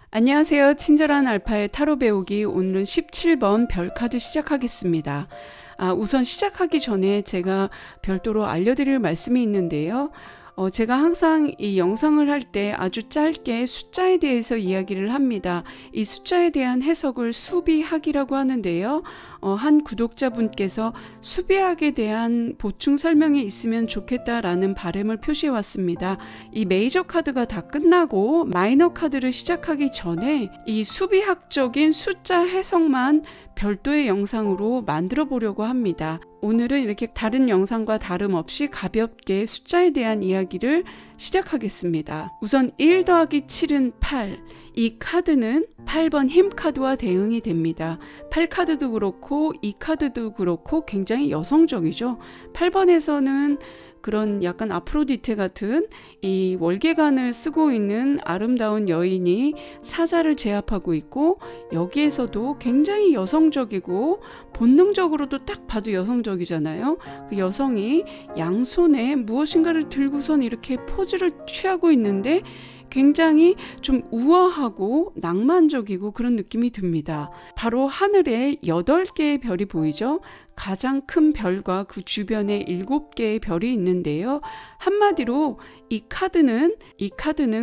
안녕하세요. 친절한 알파의 타로 배우기. 오늘은 17번 별카드 시작하겠습니다. 우선 시작하기 전에 제가 별도로 알려드릴 말씀이 있는데요. 제가 항상 이 영상을 할 때 아주 짧게 숫자에 대해서 이야기를 합니다. 이 숫자에 대한 해석을 수비학이라고 하는데요. 한 구독자분께서 수비학에 대한 보충 설명이 있으면 좋겠다라는 바람을 표시해 왔습니다. 이 메이저 카드가 다 끝나고 마이너 카드를 시작하기 전에 이 수비학적인 숫자 해석만 별도의 영상으로 만들어 보려고 합니다. 오늘은 이렇게 다른 영상과 다름없이 가볍게 숫자에 대한 이야기를 시작하겠습니다. 우선 1 더하기 7은 8. 이 카드는 8번 힘 카드와 대응이 됩니다. 8카드도 그렇고 이 카드도 그렇고 굉장히 여성적이죠. 8번에서는 그런 약간 아프로디테 같은 이 월계관을 쓰고 있는 아름다운 여인이 사자를 제압하고 있고, 여기에서도 굉장히 여성적이고 본능적으로도 딱 봐도 여성적이잖아요. 그 여성이 양손에 무엇인가를 들고선 이렇게 포즈를 취하고 있는데 굉장히 좀 우아하고 낭만적이고 그런 느낌이 듭니다. 바로 하늘에 8개의 별이 보이죠. 가장 큰 별과 그 주변에 7개의 별이 있는데요. 한마디로 이 카드는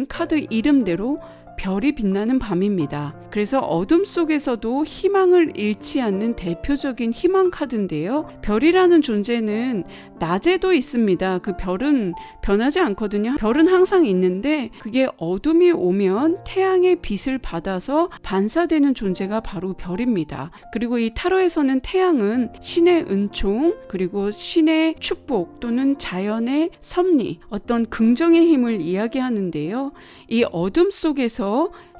카드 이름대로 별이 빛나는 밤입니다. 그래서 어둠 속에서도 희망을 잃지 않는 대표적인 희망 카드인데요. 별이라는 존재는 낮에도 있습니다. 그 별은 변하지 않거든요. 별은 항상 있는데 그게 어둠이 오면 태양의 빛을 받아서 반사되는 존재가 바로 별입니다. 그리고 이 타로에서는 태양은 신의 은총, 그리고 신의 축복 또는 자연의 섭리, 어떤 긍정의 힘을 이야기하는데요. 이 어둠 속에서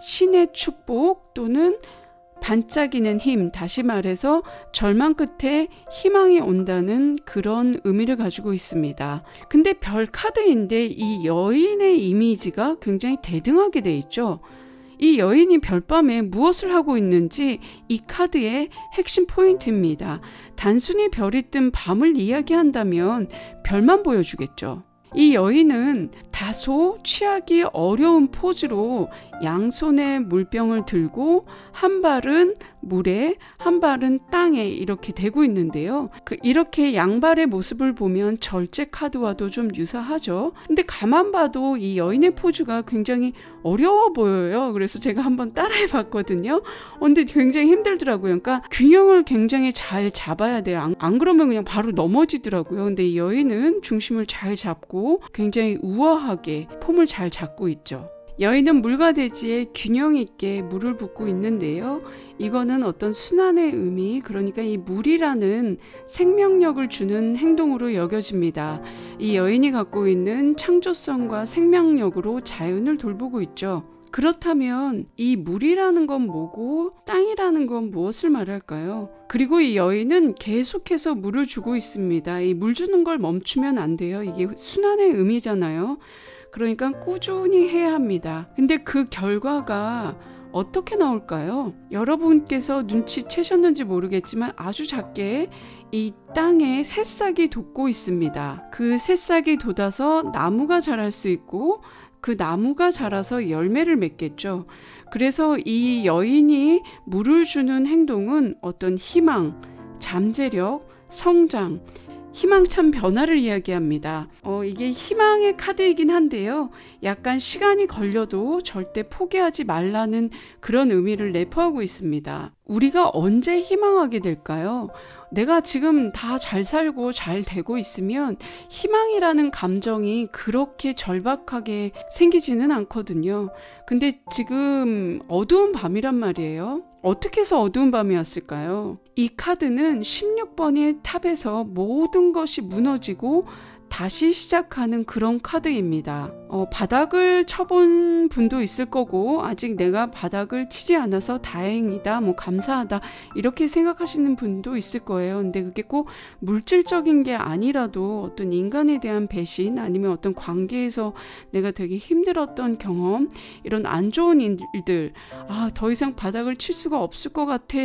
신의 축복 또는 반짝이는 힘, 다시 말해서 절망 끝에 희망이 온다는 그런 의미를 가지고 있습니다. 근데 별 카드인데 이 여인의 이미지가 굉장히 대등하게 돼 있죠. 이 여인이 별밤에 무엇을 하고 있는지 이 카드의 핵심 포인트입니다. 단순히 별이 뜬 밤을 이야기한다면 별만 보여주겠죠. 이 여인은 다소 취하기 어려운 포즈로 양손에 물병을 들고 한 발은 물에 한 발은 땅에 이렇게 대고 있는데요. 이렇게 양발의 모습을 보면 절제 카드와도 좀 유사하죠. 근데 가만 봐도 이 여인의 포즈가 굉장히 어려워 보여요. 그래서 제가 한번 따라해 봤거든요. 근데 굉장히 힘들더라고요. 그러니까 균형을 굉장히 잘 잡아야 돼요. 안 그러면 그냥 바로 넘어지더라고요. 근데 이 여인은 중심을 잘 잡고 굉장히 우아하게 폼을 잘 잡고 있죠. 여인은 물과 대지에 균형 있게 물을 붓고 있는데요. 이거는 어떤 순환의 의미, 그러니까 이 물이라는 생명력을 주는 행동으로 여겨집니다. 이 여인이 갖고 있는 창조성과 생명력으로 자연을 돌보고 있죠. 그렇다면 이 물이라는 건 뭐고 땅이라는 건 무엇을 말할까요? 그리고 이 여인은 계속해서 물을 주고 있습니다. 이 물 주는 걸 멈추면 안 돼요. 이게 순환의 의미잖아요. 그러니까 꾸준히 해야 합니다. 근데 그 결과가 어떻게 나올까요? 여러분께서 눈치채셨는지 모르겠지만 아주 작게 이 땅에 새싹이 돋고 있습니다. 그 새싹이 돋아서 나무가 자랄 수 있고 그 나무가 자라서 열매를 맺겠죠. 그래서 이 여인이 물을 주는 행동은 어떤 희망, 잠재력, 성장, 희망찬 변화를 이야기합니다. 이게 희망의 카드이긴 한데요. 약간 시간이 걸려도 절대 포기하지 말라는 그런 의미를 내포하고 있습니다. 우리가 언제 희망하게 될까요? 내가 지금 다 잘 살고 잘 되고 있으면 희망이라는 감정이 그렇게 절박하게 생기지는 않거든요. 근데 지금 어두운 밤이란 말이에요. 어떻게 해서 어두운 밤이 왔을까요? 이 카드는 16번의 탑에서 모든 것이 무너지고 다시 시작하는 그런 카드입니다. 바닥을 쳐본 분도 있을 거고, 아직 내가 바닥을 치지 않아서 다행이다, 감사하다 이렇게 생각하시는 분도 있을 거예요. 근데 그게 꼭 물질적인 게 아니라도 어떤 인간에 대한 배신, 아니면 어떤 관계에서 내가 되게 힘들었던 경험, 이런 안 좋은 일들, 더 이상 바닥을 칠 수가 없을 것 같아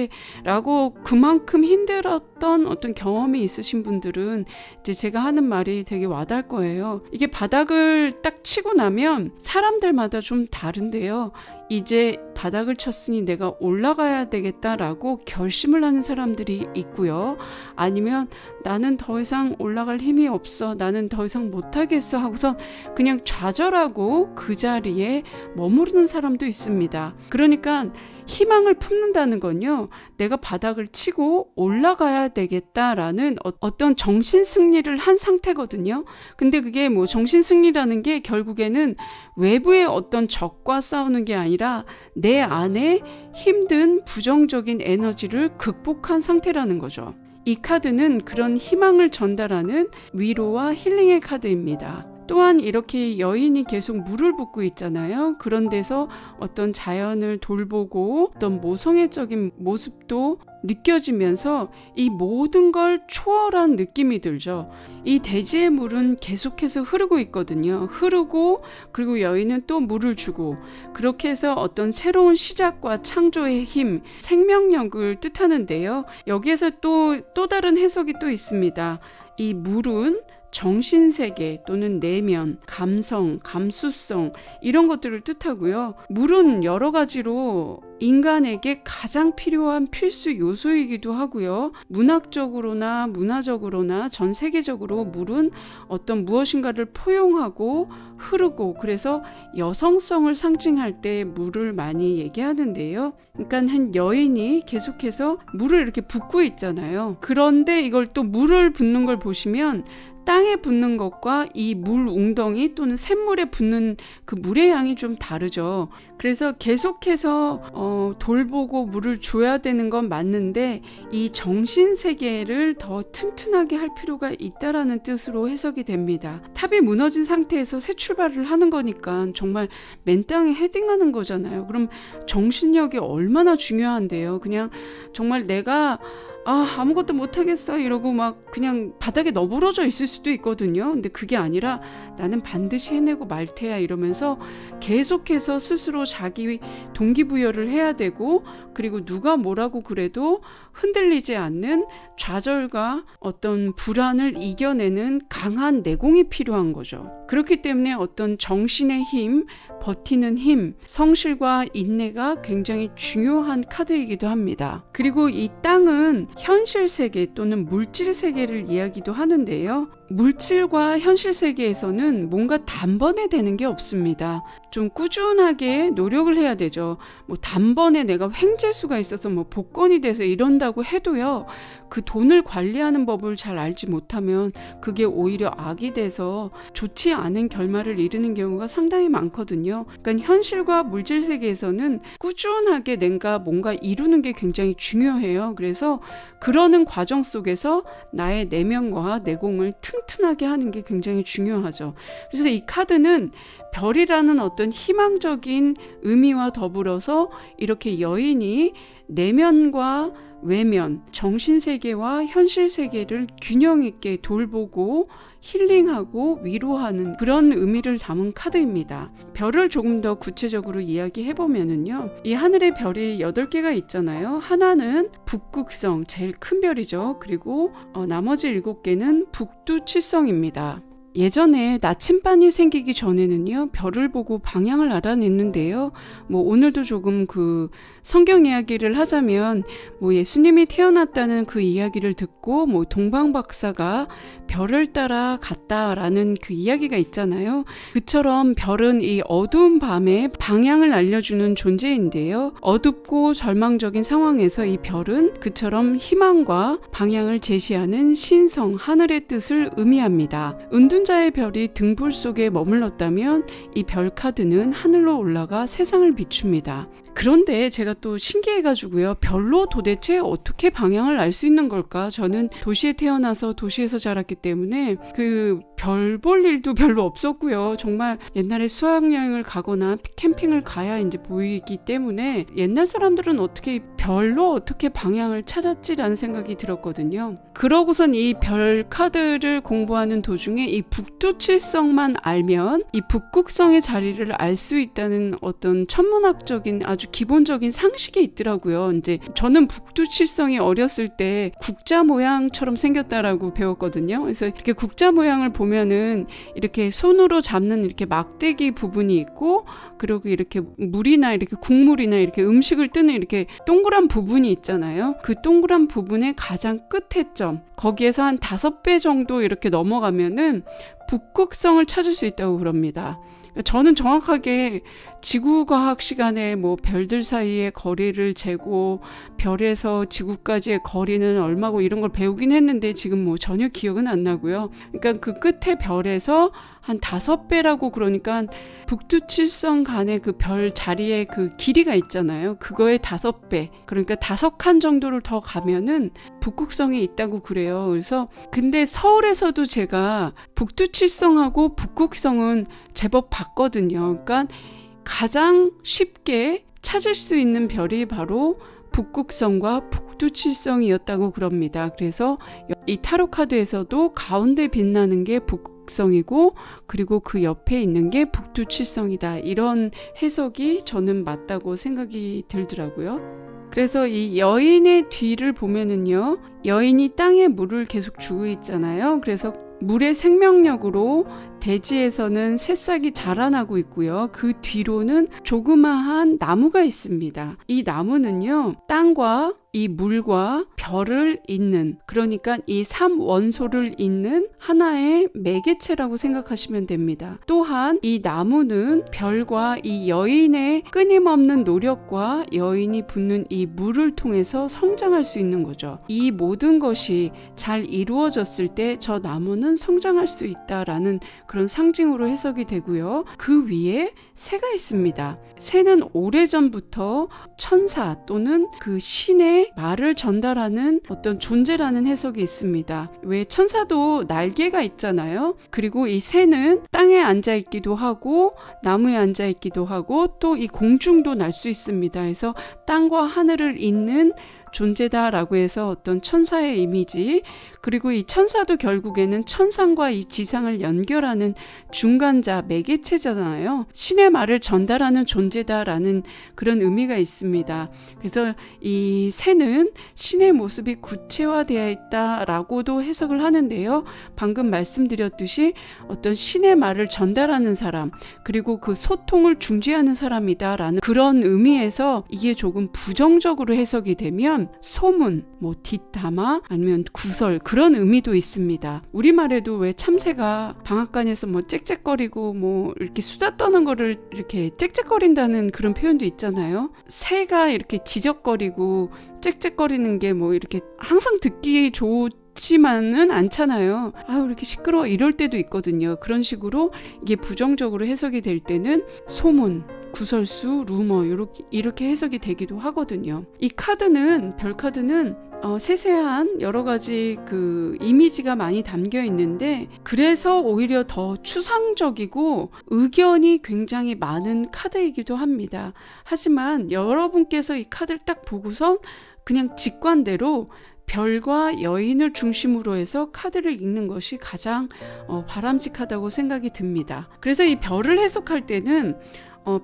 라고 그만큼 힘들었던 어떤 경험이 있으신 분들은 이제 제가 하는 말이 되게 와닿을 거예요. 이게 바닥을 딱 치고 나면 사람들마다 좀 다른데요. 이제 바닥을 쳤으니 내가 올라가야 되겠다라고 결심을 하는 사람들이 있고요. 아니면 나는 더 이상 올라갈 힘이 없어, 나는 더 이상 못하겠어 하고서 그냥 좌절하고 그 자리에 머무르는 사람도 있습니다. 그러니까 희망을 품는다는 건요, 내가 바닥을 치고 올라가야 되겠다라는 어떤 정신 승리를 한 상태거든요. 근데 그게 뭐 정신 승리라는 게 결국에는 외부의 어떤 적과 싸우는 게 아니라 내 안에 힘든 부정적인 에너지를 극복한 상태라는 거죠. 이 카드는 그런 희망을 전달하는 위로와 힐링의 카드입니다. 또한 이렇게 여인이 계속 물을 붓고 있잖아요. 그런 데서 어떤 자연을 돌보고 어떤 모성애적인 모습도 느껴지면서 이 모든 걸 초월한 느낌이 들죠. 이 대지의 물은 계속해서 흐르고 있거든요. 흐르고 그리고 여인은 또 물을 주고, 그렇게 해서 어떤 새로운 시작과 창조의 힘, 생명력을 뜻하는데요. 여기에서 또 다른 해석이 또 있습니다. 이 물은 정신세계 또는 내면, 감성, 감수성 이런 것들을 뜻하고요. 물은 여러 가지로 인간에게 가장 필요한 필수 요소이기도 하고요. 문학적으로나 문화적으로나 전 세계적으로 물은 어떤 무엇인가를 포용하고 흐르고, 그래서 여성성을 상징할 때 물을 많이 얘기하는데요. 그러니까 한 여인이 계속해서 물을 이렇게 붓고 있잖아요. 그런데 이걸 또 물을 붓는 걸 보시면 땅에 붓는 것과 이 물 웅덩이 또는 샘물에 붓는 그 물의 양이 좀 다르죠. 그래서 계속해서 돌보고 물을 줘야 되는 건 맞는데 이 정신세계를 더 튼튼하게 할 필요가 있다라는 뜻으로 해석이 됩니다. 탑이 무너진 상태에서 새 출발을 하는 거니까 정말 맨 땅에 헤딩하는 거잖아요. 그럼 정신력이 얼마나 중요한데요. 그냥 정말 내가 아무것도 못하겠어 이러고 막 그냥 바닥에 너부러져 있을 수도 있거든요. 근데 그게 아니라 나는 반드시 해내고 말 테야 이러면서 계속해서 스스로 자기 동기부여를 해야 되고, 그리고 누가 뭐라고 그래도 흔들리지 않는 좌절과 어떤 불안을 이겨내는 강한 내공이 필요한 거죠. 그렇기 때문에 어떤 정신의 힘, 버티는 힘, 성실과 인내가 굉장히 중요한 카드이기도 합니다. 그리고 이 땅은 현실 세계 또는 물질 세계를 이야기도 하는데요. 물질과 현실 세계에서는 뭔가 단번에 되는 게 없습니다. 좀 꾸준하게 노력을 해야 되죠. 뭐 단번에 내가 횡재수가 있어서 뭐 복권이 돼서 이런다고 해도요, 그 돈을 관리하는 법을 잘 알지 못하면 그게 오히려 악이 돼서 좋지 않은 결말을 이루는 경우가 상당히 많거든요. 그러니까 현실과 물질 세계에서는 꾸준하게 내가 뭔가 이루는 게 굉장히 중요해요. 그래서 그러는 과정 속에서 나의 내면과 내공을 튼튼하게 하는 게 굉장히 중요하죠. 그래서 이 카드는 별이라는 어떤 희망적인 의미와 더불어서 이렇게 여인이 내면과 외면, 정신세계와 현실세계를 균형 있게 돌보고 힐링하고 위로하는 그런 의미를 담은 카드입니다. 별을 조금 더 구체적으로 이야기해보면요. 이 하늘의 별이 8개가 있잖아요. 하나는 북극성, 제일 큰 별이죠. 그리고 나머지 7개는 북두칠성입니다. 예전에 나침반이 생기기 전에는요, 별을 보고 방향을 알아냈는데요. 뭐 오늘도 조금 그 성경 이야기를 하자면 뭐 예수님이 태어났다는 그 이야기를 듣고 뭐 동방 박사가 별을 따라 갔다라는 그 이야기가 있잖아요. 그처럼 별은 이 어두운 밤에 방향을 알려주는 존재인데요. 어둡고 절망적인 상황에서 이 별은 그처럼 희망과 방향을 제시하는 신성, 하늘의 뜻을 의미합니다. 은둔자의 별이 등불 속에 머물렀다면 이 별 카드는 하늘로 올라가 세상을 비춥니다. 그런데 제가 또 신기해가지고요. 별로 도대체 어떻게 방향을 알 수 있는 걸까? 저는 도시에 태어나서 도시에서 자랐기 때문에 그 별 볼 일도 별로 없었고요. 정말 옛날에 수학여행을 가거나 캠핑을 가야 이제 보이기 때문에 옛날 사람들은 어떻게 별로 어떻게 방향을 찾았지라는 생각이 들었거든요. 그러고선 이 별 카드를 공부하는 도중에 이 북두칠성만 알면 이 북극성의 자리를 알 수 있다는 어떤 천문학적인 아주 기본적인 상식이 있더라고요. 이제 저는 북두칠성이 어렸을 때 국자 모양처럼 생겼다라고 배웠거든요. 그래서 이렇게 국자 모양을 보면 보면은 이렇게 손으로 잡는 이렇게 막대기 부분이 있고, 그리고 이렇게 물이나 이렇게 국물이나 이렇게 음식을 뜨는 이렇게 동그란 부분이 있잖아요. 그 동그란 부분의 가장 끝에 점, 거기에서 한 5배 정도 이렇게 넘어가면은 북극성을 찾을 수 있다고 그럽니다. 저는 정확하게 지구과학 시간에 뭐 별들 사이의 거리를 재고 별에서 지구까지의 거리는 얼마고 이런 걸 배우긴 했는데 지금 뭐 전혀 기억은 안 나고요. 그러니까 그 끝에 별에서 한 5배라고, 그러니까 북두칠성 간의 그 별 자리에 그 길이가 있잖아요. 그거의 5배, 그러니까 5칸 정도를 더 가면은 북극성이 있다고 그래요. 그래서 근데 서울에서도 제가 북두칠성하고 북극성은 제법 봤거든요. 그러니까 가장 쉽게 찾을 수 있는 별이 바로 북극성과 북두칠성이었다고 그럽니다. 그래서 이 타로 카드에서도 가운데 빛나는 게 북극성이고, 그리고 그 옆에 있는 게 북두칠성이다, 이런 해석이 저는 맞다고 생각이 들더라고요. 그래서 이 여인의 뒤를 보면은요, 여인이 땅에 물을 계속 주고 있잖아요. 그래서 물의 생명력으로 대지에서는 새싹이 자라나고 있고요. 그 뒤로는 조그마한 나무가 있습니다. 이 나무는요, 땅과 이 물과 별을 잇는, 그러니까 이 3원소를 잇는 하나의 매개체라고 생각하시면 됩니다. 또한 이 나무는 별과 이 여인의 끊임없는 노력과 여인이 붓는 이 물을 통해서 성장할 수 있는 거죠. 이 모든 것이 잘 이루어졌을 때 저 나무는 성장할 수 있다라는 그런 상징으로 해석이 되고요. 그 위에 새가 있습니다. 새는 오래전부터 천사 또는 그 신의 말을 전달하는 어떤 존재라는 해석이 있습니다. 왜 천사도 날개가 있잖아요. 그리고 이 새는 땅에 앉아 있기도 하고 나무에 앉아 있기도 하고 또 이 공중도 날 수 있습니다. 그래서 땅과 하늘을 잇는 존재다라고 해서 어떤 천사의 이미지, 그리고 이 천사도 결국에는 천상과 이 지상을 연결하는 중간자, 매개체잖아요. 신의 말을 전달하는 존재다라는 그런 의미가 있습니다. 그래서 이 새는 신의 모습이 구체화되어 있다라고도 해석을 하는데요. 방금 말씀드렸듯이 어떤 신의 말을 전달하는 사람, 그리고 그 소통을 중재하는 사람이다라는 그런 의미에서 이게 조금 부정적으로 해석이 되면 소문, 뭐 뒷담화, 아니면 구설, 그런 의미도 있습니다. 우리말에도 왜 참새가 방앗간에서 뭐 짹짹거리고 뭐 이렇게 수다 떠는 거를 이렇게 짹짹거린다는 그런 표현도 있잖아요. 새가 이렇게 지적거리고 짹짹거리는 게 뭐 이렇게 항상 듣기 좋지만은 않잖아요. 아유, 이렇게 시끄러워, 이럴 때도 있거든요. 그런 식으로 이게 부정적으로 해석이 될 때는 소문, 구설수, 루머, 이렇게 해석이 되기도 하거든요. 이 카드는, 별 카드는 세세한 여러 가지 그 이미지가 많이 담겨 있는데, 그래서 오히려 더 추상적이고 의견이 굉장히 많은 카드이기도 합니다. 하지만 여러분께서 이 카드를 딱 보고선 그냥 직관대로 별과 여인을 중심으로 해서 카드를 읽는 것이 가장 바람직하다고 생각이 듭니다. 그래서 이 별을 해석할 때는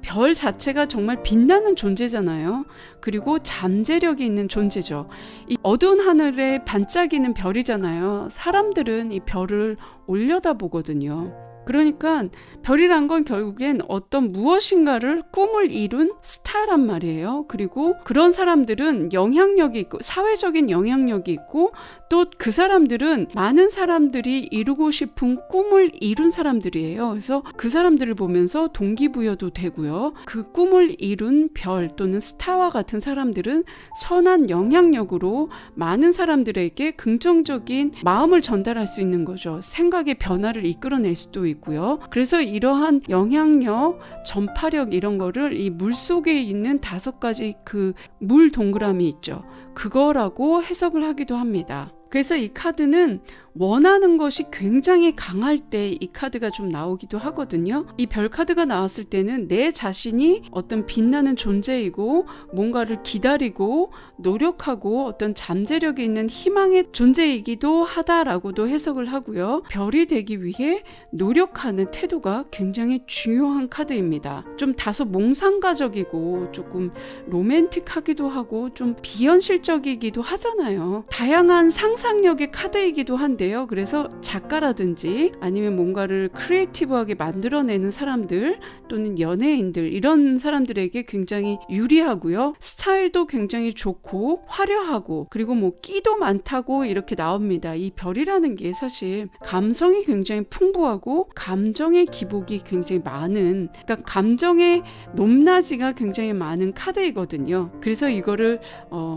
별 자체가 정말 빛나는 존재잖아요. 그리고 잠재력이 있는 존재죠. 이 어두운 하늘에 반짝이는 별이잖아요. 사람들은 이 별을 올려다보거든요. 그러니까 별이란 건 결국엔 어떤 무엇인가를 꿈을 이룬 스타란 말이에요. 그리고 그런 사람들은 영향력이 있고, 사회적인 영향력이 있고, 또 그 사람들은 많은 사람들이 이루고 싶은 꿈을 이룬 사람들이에요. 그래서 그 사람들을 보면서 동기부여도 되고요. 그 꿈을 이룬 별 또는 스타와 같은 사람들은 선한 영향력으로 많은 사람들에게 긍정적인 마음을 전달할 수 있는 거죠. 생각의 변화를 이끌어낼 수도 있고요. 그래서 이러한 영향력, 전파력, 이런 거를 이 물 속에 있는 5가지 그 물 동그라미 있죠. 그거라고 해석을 하기도 합니다. 그래서 이 카드는 원하는 것이 굉장히 강할 때 이 카드가 좀 나오기도 하거든요. 이 별 카드가 나왔을 때는 내 자신이 어떤 빛나는 존재이고 뭔가를 기다리고 노력하고 어떤 잠재력이 있는 희망의 존재이기도 하다라고도 해석을 하고요. 별이 되기 위해 노력하는 태도가 굉장히 중요한 카드입니다. 좀 다소 몽상가적이고 조금 로맨틱하기도 하고 좀 비현실적이기도 하잖아요. 다양한 상상력의 카드이기도 한데 같아요. 그래서 작가라든지 아니면 뭔가를 크리에이티브하게 만들어내는 사람들 또는 연예인들 이런 사람들에게 굉장히 유리하고요. 스타일도 굉장히 좋고 화려하고 그리고 뭐 끼도 많다고 이렇게 나옵니다. 이 별이라는 게 사실 감성이 굉장히 풍부하고 감정의 기복이 굉장히 많은, 그러니까 감정의 높낮이가 굉장히 많은 카드이거든요. 그래서 이거를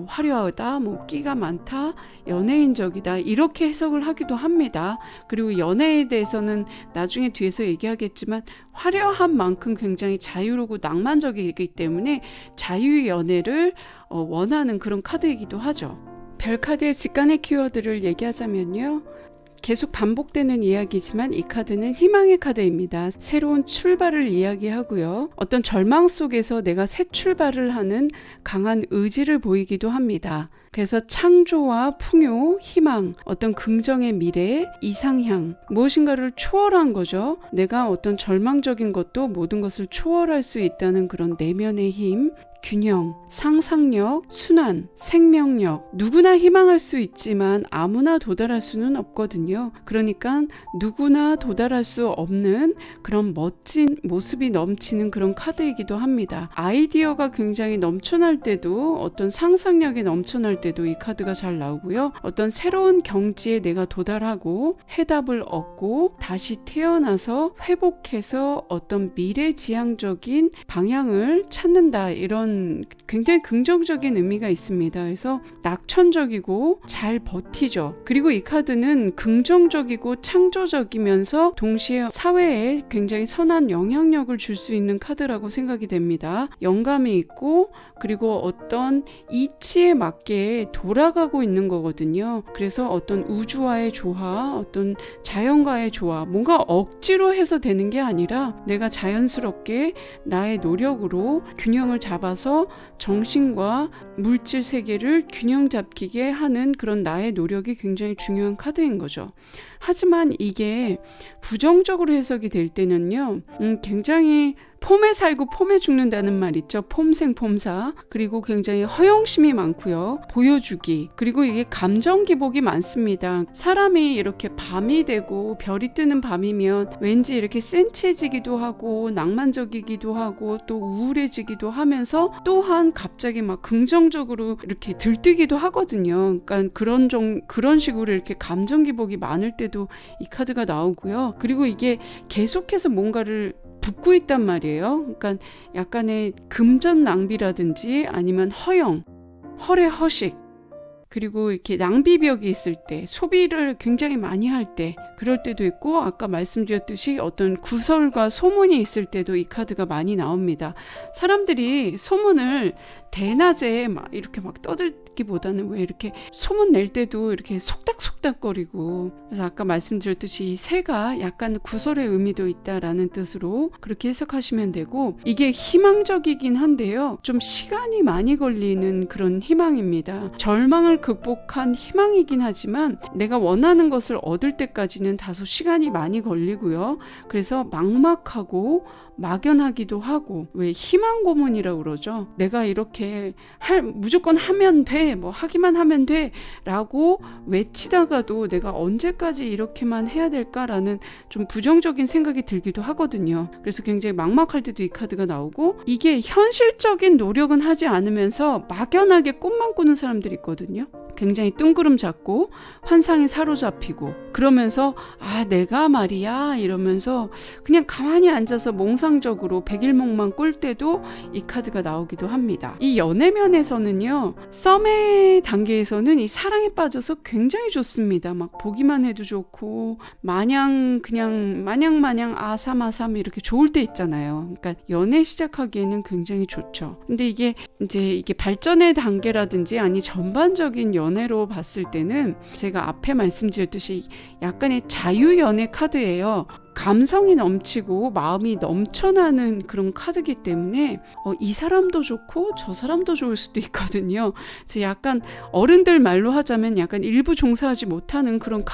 화려하다, 뭐 끼가 많다, 연예인적이다 이렇게 해석을 하기도 합니다. 그리고 연애에 대해서는 나중에 뒤에서 얘기하겠지만 화려한 만큼 굉장히 자유롭고 낭만적이기 때문에 자유의 연애를 원하는 그런 카드이기도 하죠. 별카드의 직관의 키워드를 얘기하자면요. 계속 반복되는 이야기지만 이 카드는 희망의 카드입니다. 새로운 출발을 이야기하고요. 어떤 절망 속에서 내가 새 출발을 하는 강한 의지를 보이기도 합니다. 그래서 창조와 풍요, 희망, 어떤 긍정의 미래, 이상향, 무엇인가를 초월한 거죠. 내가 어떤 절망적인 것도 모든 것을 초월할 수 있다는 그런 내면의 힘, 균형, 상상력, 순환, 생명력, 누구나 희망할 수 있지만 아무나 도달할 수는 없거든요. 그러니까 누구나 도달할 수 없는 그런 멋진 모습이 넘치는 그런 카드이기도 합니다. 아이디어가 굉장히 넘쳐날 때도, 어떤 상상력이 넘쳐날 때도 이 카드가 잘 나오고요. 어떤 새로운 경지에 내가 도달하고 해답을 얻고 다시 태어나서 회복해서 어떤 미래지향적인 방향을 찾는다, 이런 굉장히 긍정적인 의미가 있습니다. 그래서 낙천적이고 잘 버티죠. 그리고 이 카드는 긍정적이고 창조적이면서 동시에 사회에 굉장히 선한 영향력을 줄 수 있는 카드라고 생각이 됩니다. 영감이 있고 그리고 어떤 이치에 맞게 돌아가고 있는 거거든요. 그래서 어떤 우주와의 조화, 어떤 자연과의 조화, 뭔가 억지로 해서 되는 게 아니라 내가 자연스럽게 나의 노력으로 균형을 잡아서 정신과 물질 세계를 균형 잡히게 하는 그런 나의 노력이 굉장히 중요한 카드인 거죠. 하지만 이게 부정적으로 해석이 될 때는요, 굉장히 폼에 살고 폼에 죽는다는 말 있죠. 폼생폼사. 그리고 굉장히 허영심이 많고요. 보여주기. 그리고 이게 감정 기복이 많습니다. 사람이 이렇게 밤이 되고 별이 뜨는 밤이면 왠지 이렇게 센치해지기도 하고 낭만적이기도 하고 또 우울해지기도 하면서 또한 갑자기 막 긍정적으로 이렇게 들뜨기도 하거든요. 그러니까 그런 식으로 이렇게 감정 기복이 많을 때도 이 카드가 나오고요. 그리고 이게 계속해서 뭔가를 붓고 있단 말이에요. 그러니까 약간의 금전 낭비라든지 아니면 허례 허식, 그리고 이렇게 낭비벽이 있을 때, 소비를 굉장히 많이 할 때, 그럴 때도 있고, 아까 말씀드렸듯이 어떤 구설과 소문이 있을 때도 이 카드가 많이 나옵니다. 사람들이 소문을 대낮에 막 이렇게 막 떠들기보다는 왜 이렇게 소문 낼 때도 이렇게 속닥속닥거리고, 그래서 아까 말씀드렸듯이 이 새가 약간 구설의 의미도 있다라는 뜻으로 그렇게 해석하시면 되고, 이게 희망적이긴 한데요, 좀 시간이 많이 걸리는 그런 희망입니다. 절망을 극복한 희망이긴 하지만 내가 원하는 것을 얻을 때까지는 다소 시간이 많이 걸리고요. 그래서 막막하고 막연하기도 하고, 왜 희망 고문이라고 그러죠. 내가 이렇게 무조건 하면 돼, 뭐 하기만 하면 돼 라고 외치다가도 내가 언제까지 이렇게만 해야 될까라는 좀 부정적인 생각이 들기도 하거든요. 그래서 굉장히 막막할 때도 이 카드가 나오고, 이게 현실적인 노력은 하지 않으면서 막연하게 꿈만 꾸는 사람들이 있거든요. 굉장히 뜬구름 잡고 환상에 사로잡히고, 그러면서 내가 말이야 이러면서 그냥 가만히 앉아서 몽상적으로 백일몽만 꿀 때도 이 카드가 나오기도 합니다. 이 연애면에서는요, 썸의 단계에서는 이 사랑에 빠져서 굉장히 좋습니다. 막 보기만 해도 좋고 마냥 아삼아삼 이렇게 좋을 때 있잖아요. 그러니까 연애 시작하기에는 굉장히 좋죠. 근데 이게 발전의 단계라든지 아니 전반적인 연애로 봤을 때는 제가 앞에 말씀드렸듯이 약간의 자유연애 카드예요. 감성이 넘치고 마음이 넘쳐나는 그런 카드이기 때문에 이 사람도 좋고 저 사람도 좋을 수도 있거든요. 그래서 약간 어른들 말로 하자면 약간 일부 종사하지 못하는 그런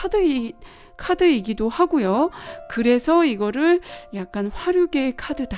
카드이기도 하고요. 그래서 이거를 약간 화류계의 카드다,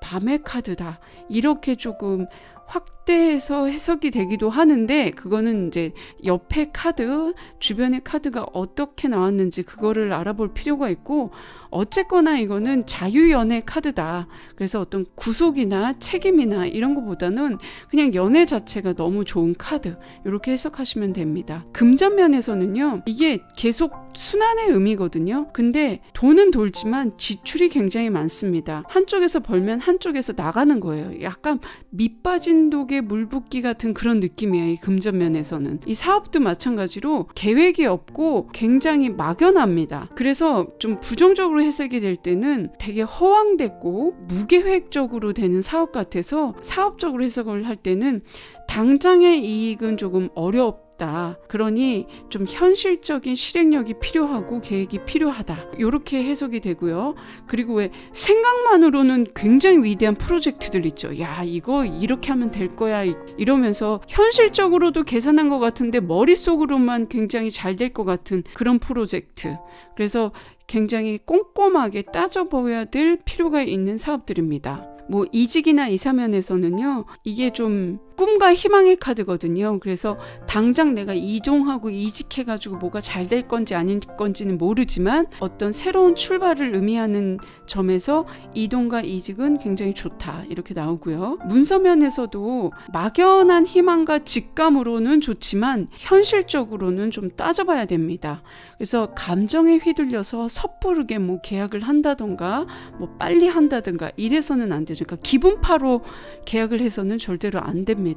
밤의 카드다, 이렇게 조금 확대해서 해석이 되기도 하는데 그거는 이제 옆에 카드, 주변의 카드가 어떻게 나왔는지 그거를 알아볼 필요가 있고 어쨌거나 이거는 자유연애 카드다. 그래서 어떤 구속이나 책임이나 이런 것보다는 그냥 연애 자체가 너무 좋은 카드 이렇게 해석하시면 됩니다. 금전면에서는요 이게 계속 순환의 의미거든요. 근데 돈은 돌지만 지출이 굉장히 많습니다. 한쪽에서 벌면 한쪽에서 나가는 거예요. 약간 밑 빠진 독에 물 붓기 같은 그런 느낌이에요. 이 금전면에서는. 이 사업도 마찬가지로 계획이 없고 굉장히 막연합니다. 그래서 좀 부정적으로 해석이 될 때는 되게 허황됐고 무계획적으로 되는 사업 같아서 사업적으로 해석을 할 때는 당장의 이익은 조금 어렵다. 그러니 좀 현실적인 실행력이 필요하고 계획이 필요하다. 이렇게 해석이 되고요. 그리고 왜 생각만으로는 굉장히 위대한 프로젝트들 있죠. 야, 이거 이렇게 하면 될 거야. 이러면서 현실적으로도 계산한 것 같은데 머릿속으로만 굉장히 잘 될 것 같은 그런 프로젝트. 그래서 굉장히 꼼꼼하게 따져봐야 될 필요가 있는 사업들입니다. 뭐 이직이나 이사면에서는요 이게 좀 꿈과 희망의 카드거든요. 그래서 당장 내가 이동하고 이직해가지고 뭐가 잘 될 건지 아닐 건지는 모르지만 어떤 새로운 출발을 의미하는 점에서 이동과 이직은 굉장히 좋다 이렇게 나오고요. 문서면에서도 막연한 희망과 직감으로는 좋지만 현실적으로는 좀 따져봐야 됩니다. 그래서 감정에 휘둘려서 섣부르게 뭐 계약을 한다던가 뭐 빨리 한다던가 이래서는 안 되죠. 그러니까 기분파로 계약을 해서는 절대로 안 됩니다.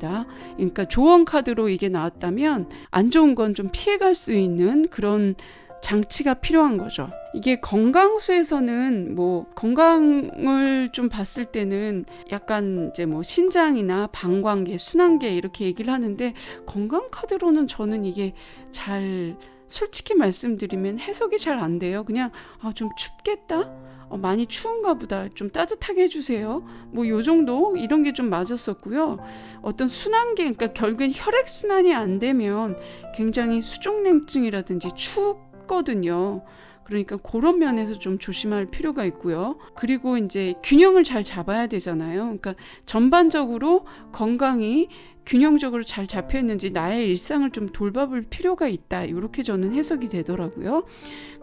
그러니까 조언 카드로 이게 나왔다면 안 좋은 건 좀 피해갈 수 있는 그런 장치가 필요한 거죠. 이게 건강수에서는 뭐 건강을 좀 봤을 때는 약간 이제 뭐 신장이나 방광계, 순환계 이렇게 얘기를 하는데 건강 카드로는 저는 이게 잘 솔직히 말씀드리면 해석이 잘 안 돼요. 그냥 좀 춥겠다? 많이 추운가 보다. 좀 따뜻하게 해주세요. 뭐 요 정도 이런 게 좀 맞았었고요. 어떤 순환계, 그러니까 결국엔 혈액순환이 안 되면 굉장히 수족냉증이라든지 춥거든요. 그러니까 그런 면에서 좀 조심할 필요가 있고요. 그리고 이제 균형을 잘 잡아야 되잖아요. 그러니까 전반적으로 건강이 균형적으로 잘 잡혀 있는지 나의 일상을 좀 돌봐볼 필요가 있다. 이렇게 저는 해석이 되더라고요.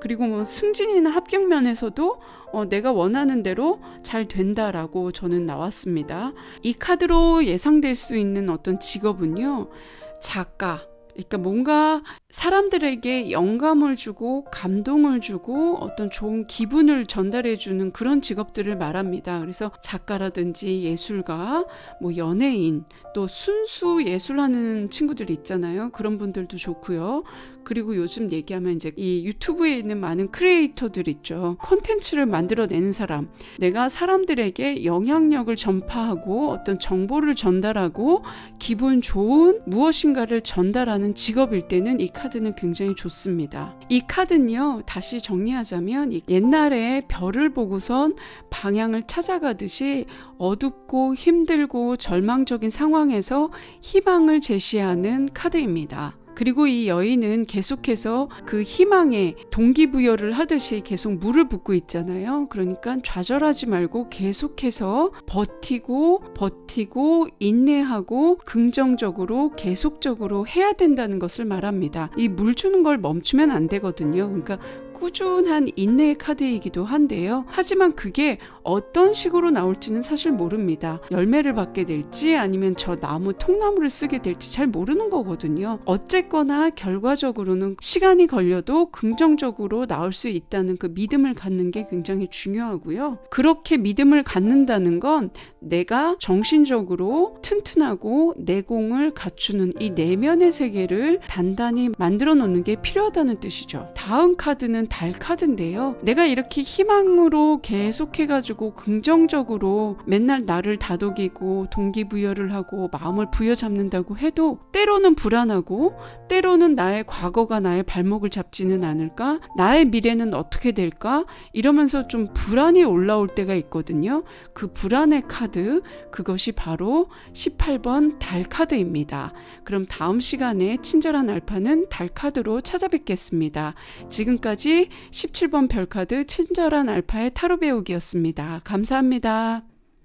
그리고 뭐 승진이나 합격 면에서도 내가 원하는 대로 잘 된다라고 저는 나왔습니다. 이 카드로 예상될 수 있는 어떤 직업은요, 작가. 그러니까 뭔가 사람들에게 영감을 주고 감동을 주고 어떤 좋은 기분을 전달해 주는 그런 직업들을 말합니다. 그래서 작가라든지 예술가, 뭐 연예인, 또 순수 예술하는 친구들 있잖아요. 그런 분들도 좋고요. 그리고 요즘 얘기하면 이제 이 유튜브에 있는 많은 크리에이터들 있죠. 콘텐츠를 만들어내는 사람. 내가 사람들에게 영향력을 전파하고 어떤 정보를 전달하고 기분 좋은 무엇인가를 전달하는 직업일 때는 이 카드는 굉장히 좋습니다. 이 카드는요, 다시 정리하자면 옛날에 별을 보고선 방향을 찾아가듯이 어둡고 힘들고 절망적인 상황에서 희망을 제시하는 카드입니다. 그리고 이 여인은 계속해서 그 희망에 동기부여를 하듯이 계속 물을 붓고 있잖아요. 그러니까 좌절하지 말고 계속해서 버티고 인내하고 긍정적으로 계속적으로 해야 된다는 것을 말합니다. 이 물 주는 걸 멈추면 안 되거든요. 그러니까 꾸준한 인내의 카드이기도 한데요. 하지만 그게 어떤 식으로 나올지는 사실 모릅니다. 열매를 받게 될지 아니면 저 나무 통나무를 쓰게 될지 잘 모르는 거거든요. 어쨌거나 결과적으로는 시간이 걸려도 긍정적으로 나올 수 있다는 그 믿음을 갖는 게 굉장히 중요하고요. 그렇게 믿음을 갖는다는 건 내가 정신적으로 튼튼하고 내공을 갖추는 이 내면의 세계를 단단히 만들어 놓는 게 필요하다는 뜻이죠. 다음 카드는 달 카드인데요. 내가 이렇게 희망으로 계속해가지고 긍정적으로 맨날 나를 다독이고 동기부여를 하고 마음을 부여잡는다고 해도 때로는 불안하고 때로는 나의 과거가 나의 발목을 잡지는 않을까? 나의 미래는 어떻게 될까? 이러면서 좀 불안이 올라올 때가 있거든요. 그 불안의 카드, 그것이 바로 18번 달 카드입니다. 그럼 다음 시간에 친절한 알파는 달 카드로 찾아뵙겠습니다. 지금까지 17번 별카드 친절한 알파의 타로 배우기였습니다. 감사합니다.